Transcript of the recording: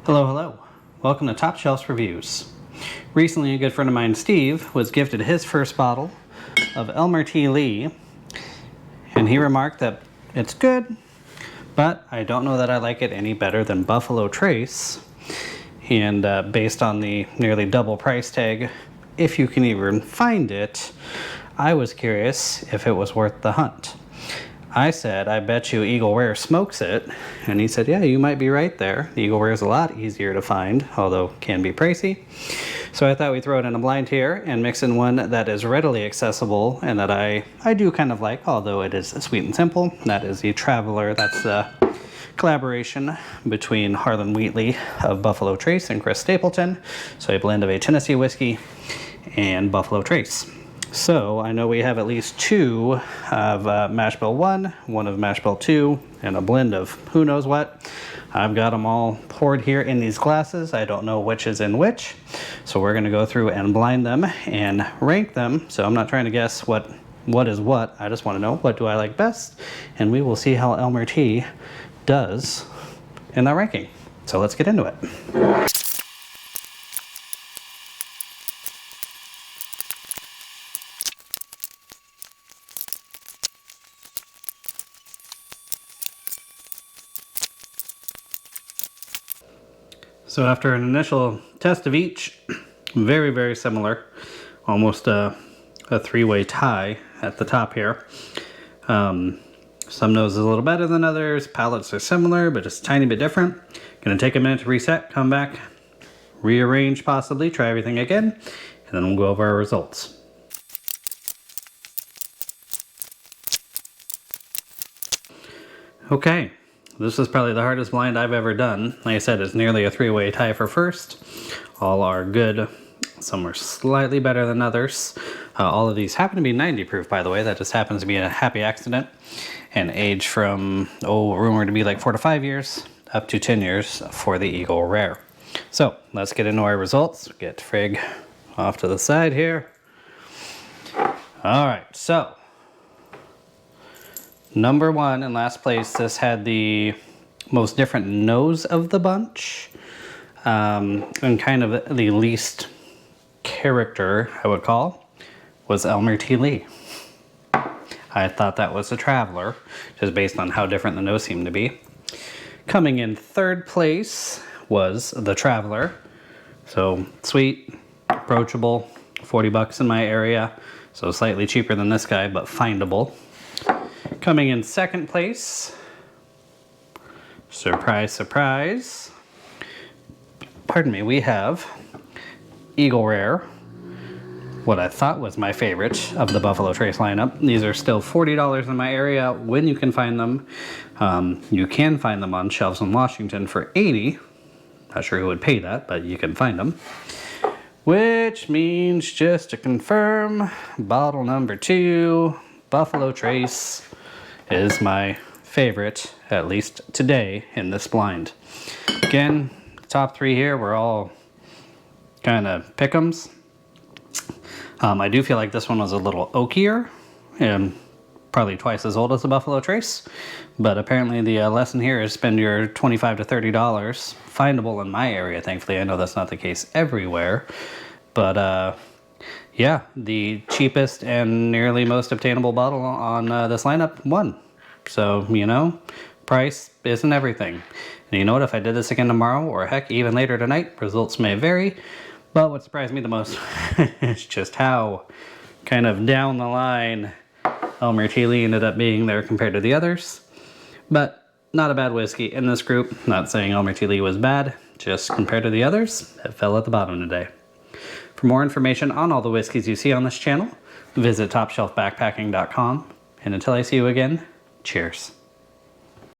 Hello, hello. Welcome to Top Shelf's Reviews. Recently, a good friend of mine, Steve, was gifted his first bottle of Elmer T, and he remarked that it's good, but I don't know that I like it any better than Buffalo Trace. And based on the nearly double price tag, if you can even find it, I was curious if it was worth the hunt. I said, I bet you Eagle Rare smokes it. And he said, yeah, you might be right there. The Eagle Rare is a lot easier to find, although can be pricey. So I thought we'd throw it in a blind here and mix in one that is readily accessible and that I do kind of like, although it is sweet and simple. That is the Traveler. That's the collaboration between Harlan Wheatley of Buffalo Trace and Chris Stapleton. So a blend of a Tennessee whiskey and Buffalo Trace. So I know we have at least two of Mash Bill 1, one of Mash Bill 2, and a blend of who knows what. I've got them all poured here in these glasses. I don't know which is in which. So we're going to go through and blind them and rank them. So I'm not trying to guess what is what. I just want to know what do I like best. And we will see how Elmer T does in that ranking. So let's get into it. So after an initial test of each, very, very similar, almost a three-way tie at the top here. Some noses a little better than others, palates are similar, but just a tiny bit different. Gonna take a minute to reset, come back, rearrange possibly, try everything again, and then we'll go over our results. Okay. This is probably the hardest blind I've ever done. Like I said, it's nearly a three-way tie for first. All are good. Some are slightly better than others. All of these happen to be 90 proof, by the way. That just happens to be a happy accident. And age from, rumored to be like 4 to 5 years, up to 10 years for the Eagle Rare. So, let's get into our results. Get Frig off to the side here. Alright, so number one in last place, this had the most different nose of the bunch, and kind of the least character, I would call, was Elmer T. I thought that was a Traveler, just based on how different the nose seemed to be. Coming in third place was the Traveler. So sweet, approachable, 40 bucks in my area, so slightly cheaper than this guy, but findable. Coming in second place, surprise, surprise, pardon me, we have Eagle Rare, what I thought was my favorite of the Buffalo Trace lineup. These are still $40 in my area when you can find them. You can find them on shelves in Washington for $80. Not sure who would pay that, but you can find them. Which means, just to confirm, bottle number 2, Buffalo Trace, is my favorite, at least today, in this blind. Again, top 3 here, we're all kind of pick'ems. I do feel like this one was a little oakier, and probably twice as old as the Buffalo Trace. But apparently the lesson here is spend your $25 to $30, findable in my area, thankfully. I know that's not the case everywhere. But yeah, the cheapest and nearly most obtainable bottle on this lineup won. So, you know, price isn't everything. And you know what, if I did this again tomorrow, or heck, even later tonight, results may vary. But what surprised me the most is just how kind of down the line Elmer T ended up being there compared to the others. But not a bad whiskey in this group. Not saying Elmer T was bad, just compared to the others, it fell at the bottom today. For more information on all the whiskeys you see on this channel, visit TopShelfBackpacking.com. And until I see you again, cheers.